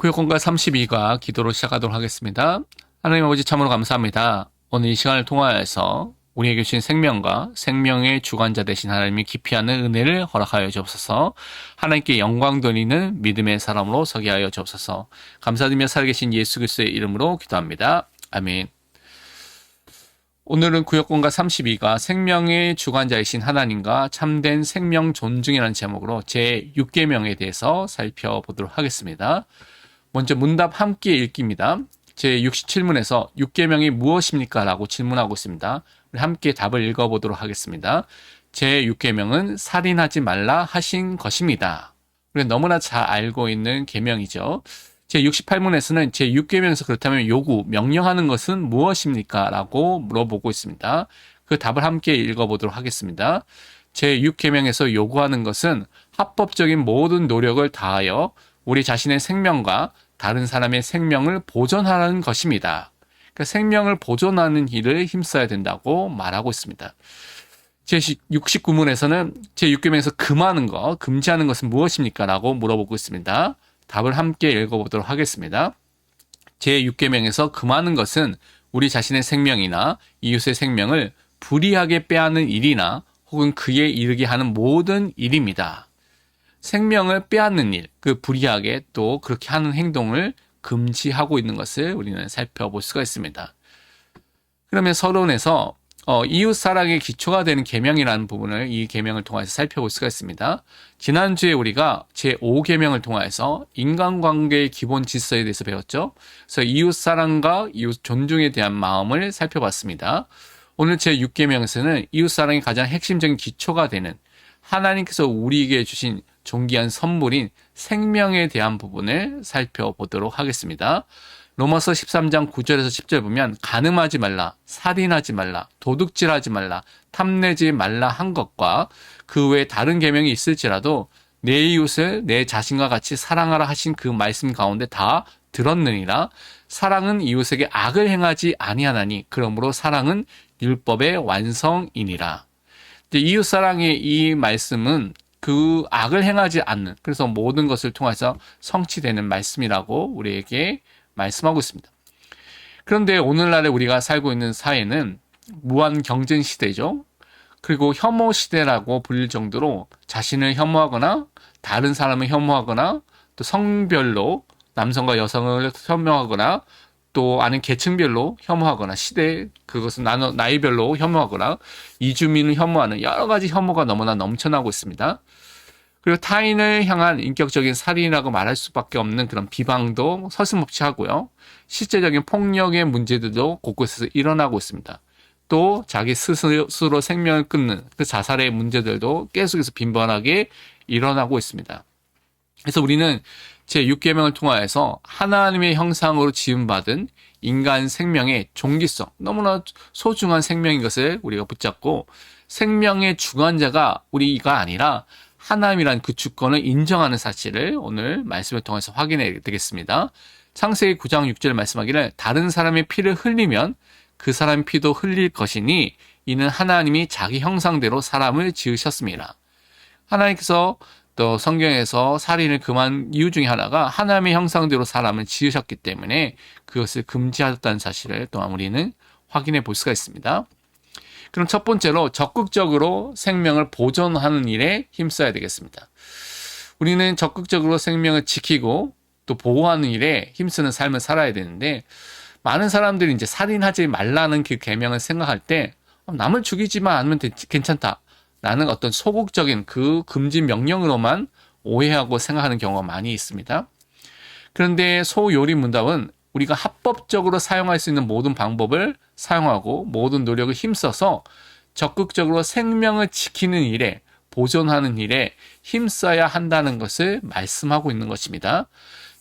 구역공과 32가 기도로 시작하도록 하겠습니다. 하나님 아버지 참으로 감사합니다. 오늘 이 시간을 통하여서 우리에게 주신 생명과 생명의 주관자 되신 하나님이 깊이 하는 은혜를 허락하여 주옵소서. 하나님께 영광 돌리는 믿음의 사람으로 서게 하여 주옵소서. 감사드리며 살아계신 예수 그리스도의 이름으로 기도합니다. 아멘. 오늘은 구역공과 32가 생명의 주관자이신 하나님과 참된 생명 존중이라는 제목으로 제6계명에 대해서 살펴보도록 하겠습니다. 먼저 문답 함께 읽기입니다. 제67문에서 6계명이 무엇입니까? 라고 질문하고 있습니다. 우리 함께 답을 읽어보도록 하겠습니다. 제6계명은 살인하지 말라 하신 것입니다. 우리가 너무나 잘 알고 있는 계명이죠. 제68문에서는 제6계명에서 그렇다면 요구, 명령하는 것은 무엇입니까? 라고 물어보고 있습니다. 그 답을 함께 읽어보도록 하겠습니다. 제6계명에서 요구하는 것은 합법적인 모든 노력을 다하여 우리 자신의 생명과 다른 사람의 생명을 보존하라는 것입니다. 그러니까 생명을 보존하는 일을 힘써야 된다고 말하고 있습니다. 제69문에서는 제6계명에서 금하는 것, 금지하는 것은 무엇입니까? 라고 물어보고 있습니다. 답을 함께 읽어보도록 하겠습니다. 제6계명에서 금하는 것은 우리 자신의 생명이나 이웃의 생명을 불이하게 빼앗는 일이나 혹은 그에 이르게 하는 모든 일입니다. 생명을 빼앗는 일, 그 불이하게 또 그렇게 하는 행동을 금지하고 있는 것을 우리는 살펴볼 수가 있습니다. 그러면 서론에서 이웃 사랑의 기초가 되는 계명이라는 부분을 이 계명을 통해서 살펴볼 수가 있습니다. 지난주에 우리가 제5계명을 통해서 인간관계의 기본 질서에 대해서 배웠죠. 그래서 이웃 사랑과 이웃 존중에 대한 마음을 살펴봤습니다. 오늘 제6계명에서는 이웃 사랑의 가장 핵심적인 기초가 되는 하나님께서 우리에게 주신 존귀한 선물인 생명에 대한 부분을 살펴보도록 하겠습니다. 로마서 13장 9절에서 10절 보면 간음하지 말라, 살인하지 말라, 도둑질하지 말라, 탐내지 말라 한 것과 그 외에 다른 계명이 있을지라도 내 이웃을 내 자신과 같이 사랑하라 하신 그 말씀 가운데 다 들었느니라. 사랑은 이웃에게 악을 행하지 아니하나니 그러므로 사랑은 율법의 완성이니라. 이웃 사랑의 이 말씀은 그 악을 행하지 않는, 그래서 모든 것을 통해서 성취되는 말씀이라고 우리에게 말씀하고 있습니다. 그런데 오늘날에 우리가 살고 있는 사회는 무한 경쟁 시대죠. 그리고 혐오 시대라고 불릴 정도로 자신을 혐오하거나 다른 사람을 혐오하거나 또 성별로 남성과 여성을 혐오하거나 또 아닌 계층별로 혐오하거나 시대 그것은 나이별로 혐오하거나 이주민을 혐오하는 여러 가지 혐오가 너무나 넘쳐나고 있습니다. 그리고 타인을 향한 인격적인 살인이라고 말할 수밖에 없는 그런 비방도 서슴없이 하고요. 실제적인 폭력의 문제들도 곳곳에서 일어나고 있습니다. 또 자기 스스로 생명을 끊는 그 자살의 문제들도 계속해서 빈번하게 일어나고 있습니다. 그래서 우리는 제6계명을 통하여서 하나님의 형상으로 지음받은 인간 생명의 존귀성, 너무나 소중한 생명인 것을 우리가 붙잡고 생명의 주관자가 우리가 아니라 하나님이란 그 주권을 인정하는 사실을 오늘 말씀을 통해서 확인해야 되겠습니다. 창세기 9장 6절 말씀하기를 다른 사람의 피를 흘리면 그 사람의 피도 흘릴 것이니 이는 하나님이 자기 형상대로 사람을 지으셨습니다. 하나님께서 또 성경에서 살인을 금한 이유 중에 하나가 하나님의 형상대로 사람을 지으셨기 때문에 그것을 금지하셨다는 사실을 또한 우리는 확인해 볼 수가 있습니다. 그럼 첫 번째로 적극적으로 생명을 보존하는 일에 힘써야 되겠습니다. 우리는 적극적으로 생명을 지키고 또 보호하는 일에 힘쓰는 삶을 살아야 되는데 많은 사람들이 이제 살인하지 말라는 그 계명을 생각할 때 남을 죽이지만 않으면 괜찮다. 라는 어떤 소극적인 그 금지 명령으로만 오해하고 생각하는 경우가 많이 있습니다. 그런데 소요리 문답은 우리가 합법적으로 사용할 수 있는 모든 방법을 사용하고 모든 노력을 힘써서 적극적으로 생명을 지키는 일에 보존하는 일에 힘써야 한다는 것을 말씀하고 있는 것입니다.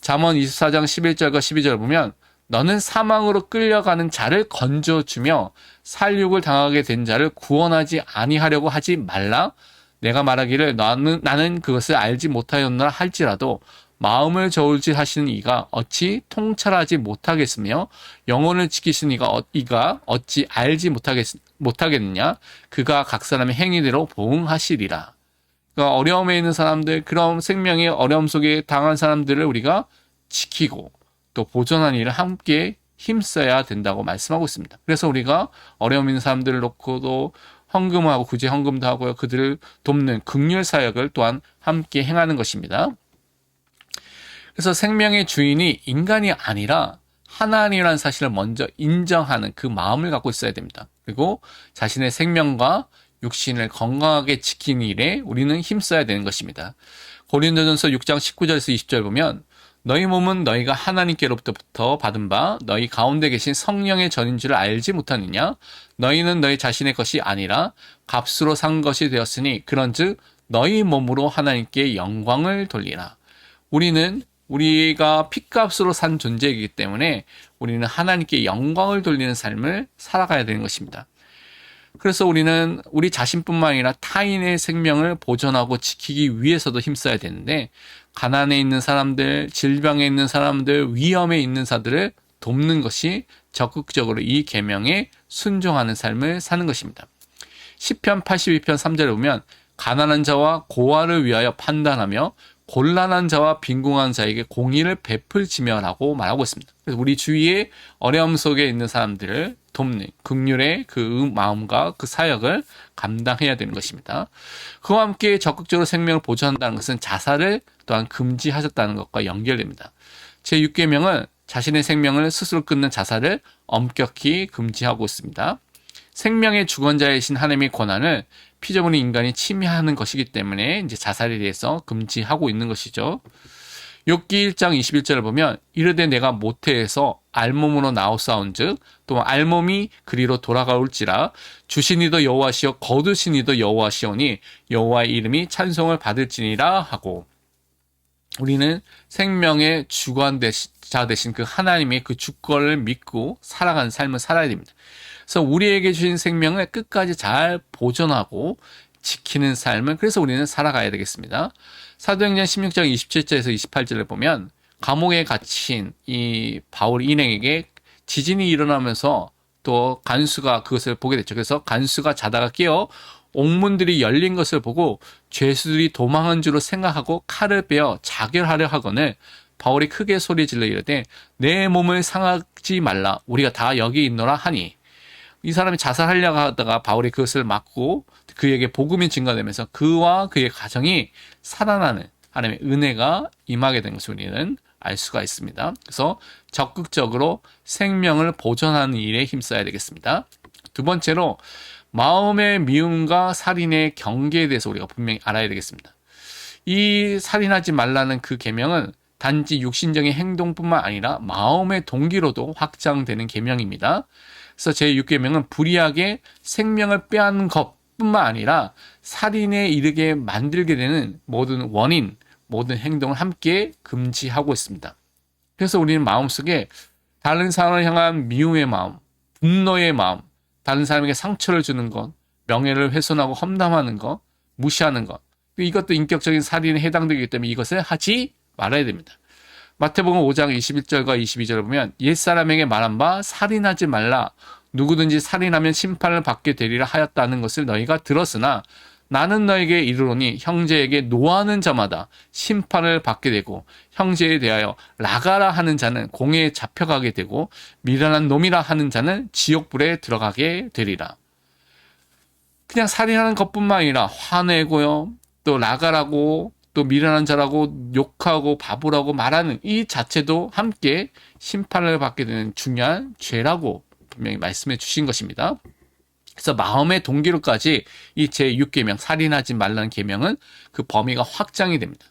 잠언 24장 11절과 12절 보면 너는 사망으로 끌려가는 자를 건져주며 살육을 당하게 된 자를 구원하지 아니하려고 하지 말라. 내가 말하기를 나는 그것을 알지 못하였노라 할지라도 마음을 저울질하시는 이가 어찌 통찰하지 못하겠으며 영혼을 지키시는 이가 어찌 알지 못하겠느냐. 그가 각 사람의 행위대로 보응하시리라. 그러니까 어려움에 있는 사람들, 그런 생명의 어려움 속에 당한 사람들을 우리가 지키고 또 보존하는 일을 함께 힘써야 된다고 말씀하고 있습니다. 그래서 우리가 어려움 있는 사람들을 놓고도 헌금하고 구제 헌금도 하고요. 그들을 돕는 긍휼 사역을 또한 함께 행하는 것입니다. 그래서 생명의 주인이 인간이 아니라 하나님이라는 사실을 먼저 인정하는 그 마음을 갖고 있어야 됩니다. 그리고 자신의 생명과 육신을 건강하게 지키는 일에 우리는 힘써야 되는 것입니다. 고린도전서 6장 19절에서 20절 보면 너희 몸은 너희가 하나님께로부터 받은 바 너희 가운데 계신 성령의 전인 줄을 알지 못하느냐? 너희는 너희 자신의 것이 아니라 값으로 산 것이 되었으니 그런즉 너희 몸으로 하나님께 영광을 돌리라. 우리가 핏값으로 산 존재이기 때문에 우리는 하나님께 영광을 돌리는 삶을 살아가야 되는 것입니다. 그래서 우리는 우리 자신뿐만 아니라 타인의 생명을 보존하고 지키기 위해서도 힘써야 되는데 가난에 있는 사람들, 질병에 있는 사람들, 위험에 있는 자들을 돕는 것이 적극적으로 이 계명에 순종하는 삶을 사는 것입니다. 시편 82편 3절에 보면 가난한 자와 고아를 위하여 판단하며 곤란한 자와 빈궁한 자에게 공의를 베풀지며라고 말하고 있습니다. 그래서 우리 주위에 어려움 속에 있는 사람들을 돕는 긍휼의 그 마음과 그 사역을 감당해야 되는 것입니다. 그와 함께 적극적으로 생명을 보존한다는 것은 자살을 또한 금지하셨다는 것과 연결됩니다. 제6계명은 자신의 생명을 스스로 끊는 자살을 엄격히 금지하고 있습니다. 생명의 주권자이신 하나님의 권한을 피조물인 인간이 침해하는 것이기 때문에 이제 자살에 대해서 금지하고 있는 것이죠. 욥기 1장 21절을 보면 이르되 내가 모태에서 알몸으로 나오사온즉 또 알몸이 그리로 돌아가올지라 주시니도 여호와시요 거두시니도 여호와시오니 여호와의 이름이 찬송을 받을지니라 하고 우리는 생명의 주관자 되신 그 하나님의 그 주권을 믿고 살아가는 삶을 살아야 됩니다. 그래서 우리에게 주신 생명을 끝까지 잘 보존하고 지키는 삶을 그래서 우리는 살아가야 되겠습니다. 사도행전 16장 27절에서 28절을 보면 감옥에 갇힌 이 바울 인행에게 지진이 일어나면서 또 간수가 그것을 보게 됐죠. 그래서 간수가 자다가 깨어 옥문들이 열린 것을 보고 죄수들이 도망한 줄로 생각하고 칼을 빼어 자결하려 하거늘 바울이 크게 소리질러 이르되 내 몸을 상하지 말라 우리가 다 여기 있노라 하니 이 사람이 자살하려고 하다가 바울이 그것을 막고 그에게 복음이 증가되면서 그와 그의 가정이 살아나는 하나님의 은혜가 임하게 된 것을 우리는 알 수가 있습니다. 그래서 적극적으로 생명을 보존하는 일에 힘써야 되겠습니다. 두 번째로 마음의 미움과 살인의 경계에 대해서 우리가 분명히 알아야 되겠습니다. 이 살인하지 말라는 그 계명은 단지 육신적인 행동뿐만 아니라 마음의 동기로도 확장되는 계명입니다. 그래서 제6계명은 불의하게 생명을 빼앗는 것뿐만 아니라 살인에 이르게 만들게 되는 모든 원인, 모든 행동을 함께 금지하고 있습니다. 그래서 우리는 마음속에 다른 사람을 향한 미움의 마음, 분노의 마음, 다른 사람에게 상처를 주는 것, 명예를 훼손하고 험담하는 것, 무시하는 것, 이것도 인격적인 살인에 해당되기 때문에 이것을 하지 말아야 됩니다. 마태복음 5장 21절과 22절을 보면 옛사람에게 말한 바 살인하지 말라 누구든지 살인하면 심판을 받게 되리라 하였다는 것을 너희가 들었으나 나는 너에게 이르노니 형제에게 노하는 자마다 심판을 받게 되고 형제에 대하여 라가라 하는 자는 공회에 잡혀가게 되고 미련한 놈이라 하는 자는 지옥불에 들어가게 되리라. 그냥 살인하는 것뿐만 아니라 화내고요 또 라가라고 또 미련한 자라고 욕하고 바보라고 말하는 이 자체도 함께 심판을 받게 되는 중요한 죄라고 분명히 말씀해 주신 것입니다. 그래서 마음의 동기로까지 이 제6계명 살인하지 말라는 계명은 그 범위가 확장이 됩니다.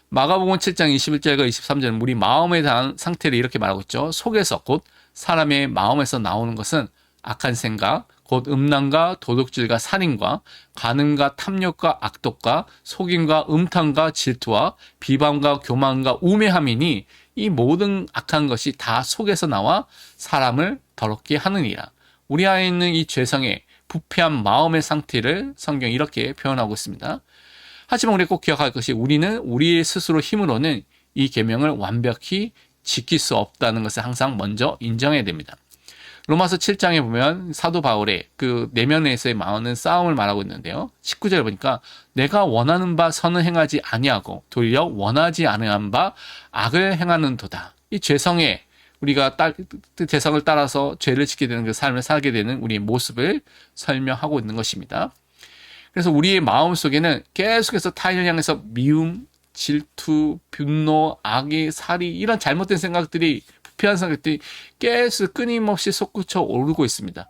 마가복음 7장 21절과 23절은 우리 마음에 대한 상태를 이렇게 말하고 있죠. 속에서 곧 사람의 마음에서 나오는 것은 악한 생각, 곧 음란과 도둑질과 살인과 간음과 탐욕과 악독과 속임과 음탕과 질투와 비방과 교만과 우매함이니 이 모든 악한 것이 다 속에서 나와 사람을 더럽게 하느니라. 우리 안에 있는 이 죄성의 부패한 마음의 상태를 성경이 이렇게 표현하고 있습니다. 하지만 우리 꼭 기억할 것이 우리는 우리 스스로 힘으로는 이 계명을 완벽히 지킬 수 없다는 것을 항상 먼저 인정해야 됩니다. 로마서 7장에 보면 사도 바울의 그 내면에서의 많은 싸움을 말하고 있는데요. 19절에 보니까 내가 원하는 바 선을 행하지 아니하고 도리어 원하지 아니한 바 악을 행하는도다. 이 죄성에 우리가 죄성을 따라서 죄를 짓게 되는 그 삶을 살게 되는 우리의 모습을 설명하고 있는 것입니다. 그래서 우리의 마음 속에는 계속해서 타인을 향해서 미움, 질투, 분노, 악의, 살이 이런 잘못된 생각들이 부패한 생각들이 계속 끊임없이 솟구쳐 오르고 있습니다.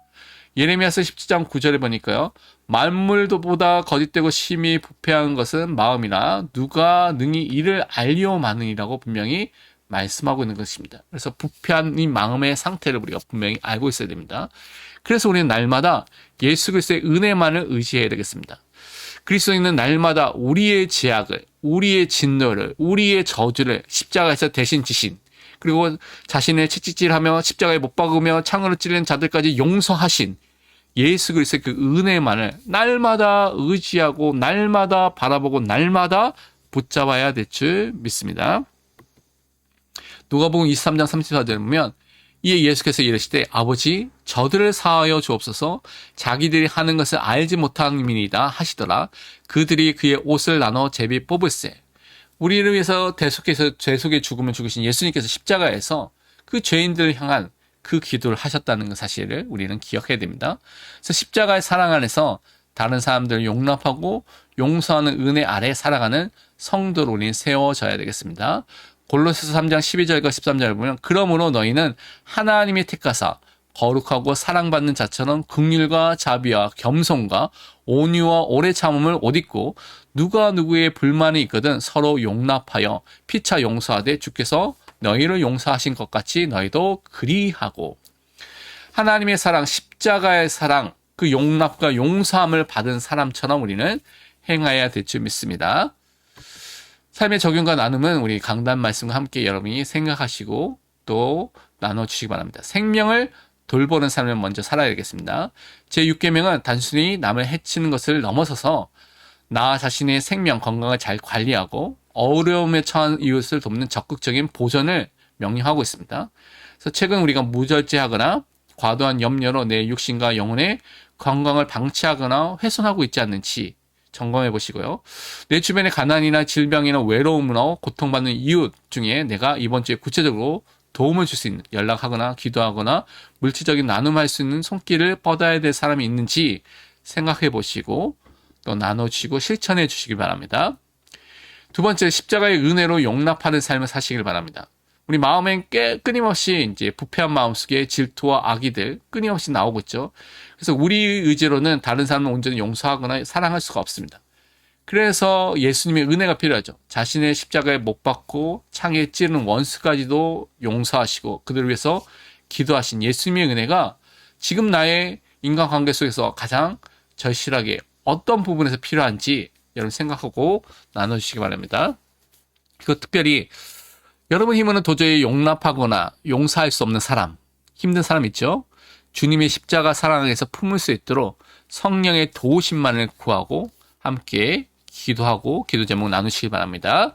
예레미야서 17장 9절에 보니까요. 만물도보다 거짓되고 심히 부패한 것은 마음이나 누가 능히 이를 알리오마느니라고 분명히 말씀하고 있는 것입니다. 그래서 부패한 이 마음의 상태를 우리가 분명히 알고 있어야 됩니다. 그래서 우리는 날마다 예수 그리스도의 은혜만을 의지해야 되겠습니다. 그리스도인은 날마다 우리의 죄악을, 우리의 진노를, 우리의 저주를 십자가에서 대신 지신, 그리고 자신의 채찍질하며 십자가에 못 박으며 창으로 찔린 자들까지 용서하신 예수 그리스도의 그 은혜만을 날마다 의지하고 날마다 바라보고 날마다 붙잡아야 될 줄 믿습니다. 누가복음 23장 34절에 보면 이에 예수께서 이르시되 아버지 저들을 사하여 주옵소서 자기들이 하는 것을 알지 못함이니이다 하시더라. 그들이 그의 옷을 나눠 제비 뽑을세. 우리를 위해서 대속해서 죄 속의 죽음을 죽으신 예수님께서 십자가에서 그 죄인들을 향한 그 기도를 하셨다는 사실을 우리는 기억해야 됩니다. 그래서 십자가의 사랑 안에서 다른 사람들을 용납하고 용서하는 은혜 아래 살아가는 성도로 우리는 세워져야 되겠습니다. 골로새서 3장 12절과 13절을 보면 그러므로 너희는 하나님이 택하사 거룩하고 사랑받는 자처럼 긍휼과 자비와 겸손과 온유와 오래 참음을 옷 입고 누가 누구의 불만이 있거든 서로 용납하여 피차 용서하되 주께서 너희를 용서하신 것 같이 너희도 그리하고. 하나님의 사랑, 십자가의 사랑, 그 용납과 용서함을 받은 사람처럼 우리는 행해야 될 줄 믿습니다. 삶의 적용과 나눔은 우리 강단 말씀과 함께 여러분이 생각하시고 또 나눠주시기 바랍니다. 생명을 돌보는 삶을 먼저 살아야 되겠습니다. 제6계명은 단순히 남을 해치는 것을 넘어서서 나 자신의 생명, 건강을 잘 관리하고 어려움에 처한 이웃을 돕는 적극적인 보전을 명령하고 있습니다. 그래서 최근 우리가 무절제하거나 과도한 염려로 내 육신과 영혼의 건강을 방치하거나 훼손하고 있지 않는지 점검해 보시고요. 내 주변에 가난이나 질병이나 외로움으로 고통받는 이웃 중에 내가 이번 주에 구체적으로 도움을 줄 수 있는 연락하거나 기도하거나 물질적인 나눔할 수 있는 손길을 뻗어야 될 사람이 있는지 생각해 보시고 또 나눠주시고 실천해 주시기 바랍니다. 두 번째, 십자가의 은혜로 용납하는 삶을 사시길 바랍니다. 우리 마음엔 끊임없이 이제 부패한 마음 속에 질투와 악의들 끊임없이 나오고 있죠. 그래서 우리 의지로는 다른 사람을 온전히 용서하거나 사랑할 수가 없습니다. 그래서 예수님의 은혜가 필요하죠. 자신의 십자가에 못 박고 창에 찌르는 원수까지도 용서하시고 그들을 위해서 기도하신 예수님의 은혜가 지금 나의 인간관계 속에서 가장 절실하게 어떤 부분에서 필요한지 여러분 생각하고 나눠주시기 바랍니다. 그리고 특별히 여러분 힘으로는 도저히 용납하거나 용서할 수 없는 사람, 힘든 사람 있죠? 주님의 십자가 사랑에서 품을 수 있도록 성령의 도우심만을 구하고 함께 기도하고 기도 제목 나누시기 바랍니다.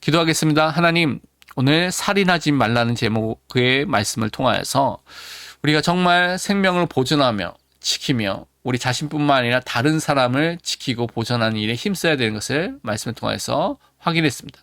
기도하겠습니다. 하나님, 오늘 살인하지 말라는 제목의 말씀을 통하여서 우리가 정말 생명을 보존하며 지키며 우리 자신뿐만 아니라 다른 사람을 지키고 보존하는 일에 힘써야 되는 것을 말씀을 통해서 확인했습니다.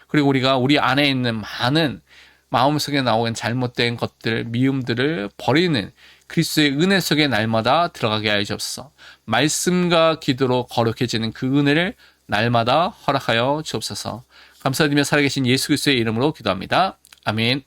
그리고 우리가 우리 안에 있는 많은 마음속에 나오는 잘못된 것들, 미움들을 버리는 그리스도의 은혜 속에 날마다 들어가게 하여 주옵소서. 말씀과 기도로 거룩해지는 그 은혜를 날마다 허락하여 주옵소서. 감사드리며 살아계신 예수 그리스도의 이름으로 기도합니다. 아멘.